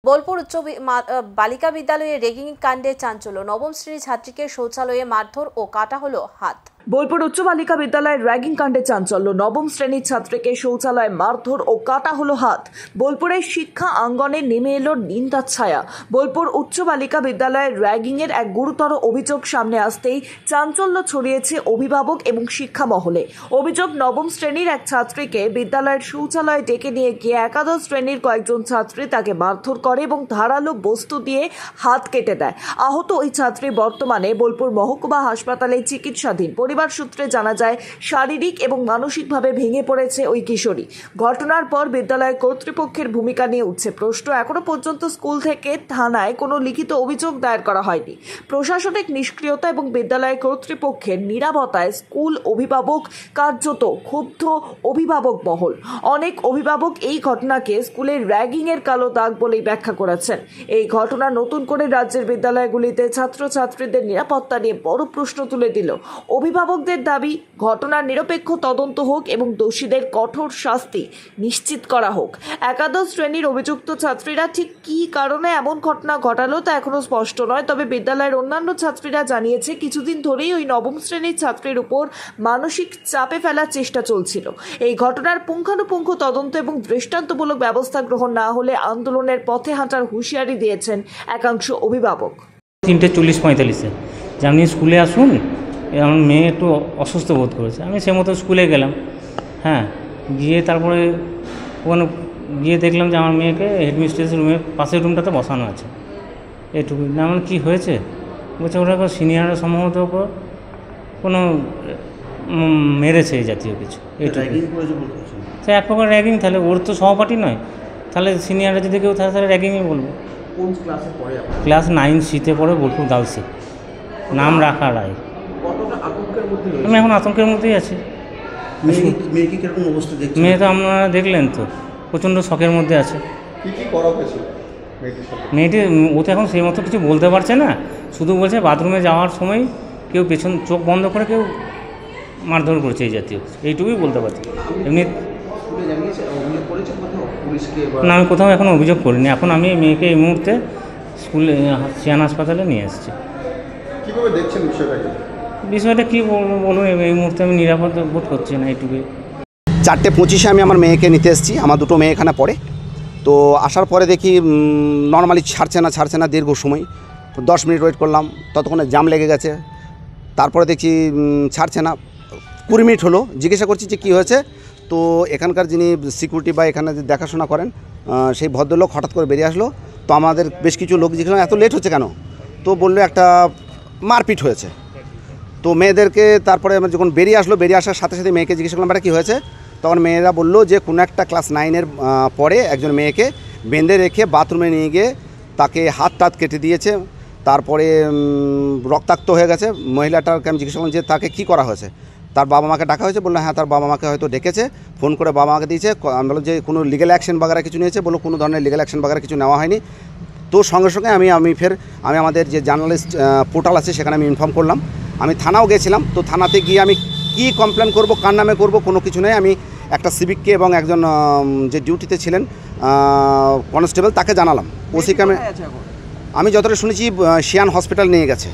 বোলপুর উচ্চ বালিকা বিদ্যালয়ে র্যাগিং কাণ্ডে চাঞ্চল্য। নবম শ্রেণীর ছাত্রীকে শৌচালয়ে মারধর ও কাটা হলো হাত। বোলপুর উচ্চ বালিকা বিদ্যালয়ের র্যাগিং কাণ্ডে চাঞ্চল্য। নবম শ্রেণীর ছাত্রীকে শৌচালয়ে মারধর ও কাটা হলো হাত। বোলপুরের শিক্ষা আঙ্গনে নেমে এলো নিন্দার ছায়া। বোলপুর উচ্চ বালিকা বিদ্যালয়ের র্যাগিং এর এক গুরুতর অভিযোগ সামনে আসতেই চাঞ্চল্য ছড়িয়েছে অভিভাবক এবং শিক্ষা মহলে। অভিযোগ, নবম শ্রেণীর এক ছাত্রীকে বিদ্যালয়ের শৌচালয়ে ডেকে নিয়ে গিয়ে একাদশ শ্রেণীর কয়েকজন ছাত্রী তাকে মারধর করে এবং ধারালো বস্তু দিয়ে হাত কেটে দেয়। আহত ওই ছাত্রী বর্তমানে বোলপুর মহকুমা হাসপাতালে চিকিৎসাধীন। পরিবার সূত্রে জানা যায়, শারীরিক এবং মানসিকভাবে ভেঙে পড়েছে ওই কিশোরী। ঘটনার পর বিদ্যালয় কর্তৃপক্ষের ভূমিকা নিয়ে উঠছে প্রশ্ন। এখনো পর্যন্ত স্কুল থেকে থানায় কোনো লিখিত অভিযোগ দায়ের করা হয়নি। প্রশাসনিক নিষ্ক্রিয়তা এবং বিদ্যালয় কর্তৃপক্ষের নীরবতায় স্কুল অভিভাবক কার্যত ক্ষুব্ধ। অভিভাবক মহল, অনেক অভিভাবক এই ঘটনাকে স্কুলের র্যাগিং এর কালো দাগ বলেই ব্যাখ্যা করেছেন। এই ঘটনা নতুন করে রাজ্যের বিদ্যালয়গুলিতে ছাত্রছাত্রীদের নিরাপত্তা নিয়ে বড় প্রশ্ন তুলে দিল। অভিভাবকদের দাবি, ঘটনার নিরপেক্ষ তদন্ত হোক এবং দোষীদের কঠোর শাস্তি নিশ্চিত করা হোক। একাদশ শ্রেণীর অভিযুক্ত ছাত্রীরা ঠিক কী কারণে এমন ঘটনা ঘটালো তা এখনো স্পষ্ট নয়। তবে বিদ্যালয়ের অন্যান্য ছাত্রীরা জানিয়েছে, কিছুদিন ধরেই ওই নবম শ্রেণীর ছাত্রীর উপর মানসিক চাপে ফেলার চেষ্টা চলছিল। এই ঘটনার পুঙ্খানুপুঙ্খ তদন্ত এবং দৃষ্টান্তমূলক ব্যবস্থা গ্রহণ না হলে আন্দোলনের পথে হাঁটার হুঁশিয়ারি দিয়েছেন একাংশ অভিভাবক। 3:40-45 যে আপনি স্কুলে আসুন, আমার মেয়ে একটু অসুস্থ বোধ করেছে। আমি সে মতো স্কুলে গেলাম। গিয়ে তারপরে ওখানে গিয়ে দেখলাম যে আমার মেয়েকে হেডমিস্ট্রেস রুমের পাশের রুমটাতে বসানো আছে। এটুকু না, আমার কী হয়েছে বলছে, ওরা সিনিয়ররা সম্ভবত ওপর কোনো মেরেছে এই জাতীয় কিছু। সে এক প্রকার র্যাগিং। তাহলে ওর তো সহপাঠী নয়, তাহলে সিনিয়ররা যদি কেউ থাকে তাহলে র্যাগিংই বলবো। ক্লাস 9C-তে পড়ে, বোলপুর গার্লসে, নাম রাখা রায়। আমি এখন আতঙ্কের মধ্যেই আছি। মেয়ে তো আপনারা দেখলেন তো, প্রচণ্ড শখের মধ্যে আছে। মেয়েটি ও তো এখন সেই মতো কিছু বলতে পারছে না, শুধু বলছে বাথরুমে যাওয়ার সময় কেউ পেছন চোখ বন্ধ করে কেউ মারধর করছে এই জাতীয়, এইটুকুই বলতে পারছি। এমনি না, আমি কোথাও এখন অভিযোগ করিনি। এখন আমি মেয়েকে এই মুহূর্তে স্কুলে সিয়ান হাসপাতালে নিয়ে এসেছি। কীভাবে দেখছেন বিষয়টা কী বলুন, এই মুহূর্তে আমি নিরাপদ বোধ করছি না, এইটুকুই। 4:25 আমি আমার মেয়েকে নিতে এসেছি। আমার দুটো মেয়ে এখানে পড়ে। তো আসার পরে দেখি নর্মালি ছাড়ছে না দীর্ঘ সময়। 10 মিনিট ওয়েট করলাম, ততক্ষণে জাম লেগে গেছে। তারপরে দেখছি ছাড়ছে না। 20 মিনিট হলো, জিজ্ঞাসা করছি যে কী হয়েছে। তো এখানকার যিনি সিকিউরিটি বা এখানে দেখাশোনা করেন সেই ভদ্রলোক হঠাৎ করে বেরিয়ে আসলো। তো আমাদের বেশ কিছু লোক জিজ্ঞাসা, এত লেট হচ্ছে কেন? তো বললো একটা মারপিট হয়েছে। তো মেয়েদেরকে তারপরে আমরা যখন বেরিয়ে আসার সাথে সাথে মেয়েকে জিজ্ঞেস করলাম, কী হয়েছে? তখন মেয়েরা বললো যে কোনো একটা ক্লাস 9-এর পরে একজন মেয়েকে বেঁধে রেখে বাথরুমে নিয়ে গিয়ে তাকে হাত কেটে দিয়েছে। তারপরে রক্তাক্ত হয়ে গেছে। মহিলাটাকে আমি জিজ্ঞেস করলাম যে তাকে কী করা হয়েছে? তার বাবা মাকে ডাকা হয়েছে। বললো হ্যাঁ, তার বাবা মাকে হয়তো ডেকেছে, ফোন করে বাবা মাকে দিয়েছে। আমি বললাম যে কোনো লিগ্যাল অ্যাকশন বাগারা কিছু নিয়েছে? বললো কোনো ধরনের লিগ্যাল অ্যাকশন বাগারা কিছু নেওয়া হয়নি। তো সঙ্গে সঙ্গে আমি আমাদের যে জার্নালিস্ট পোর্টাল আছে সেখানে আমি ইনফর্ম করলাম। আমি থানাও গেছিলাম। তো থানাতে গিয়ে আমি কি কমপ্লেন করব, কার নামে করব, কোনো কিছু নেই। আমি একটা সিভিককে এবং একজন যে ডিউটিতে ছিলেন কনস্টেবল তাকে জানালাম। ওসিকে আমি যতটা শুনেছি সিয়ান হসপিটাল নিয়ে গেছে।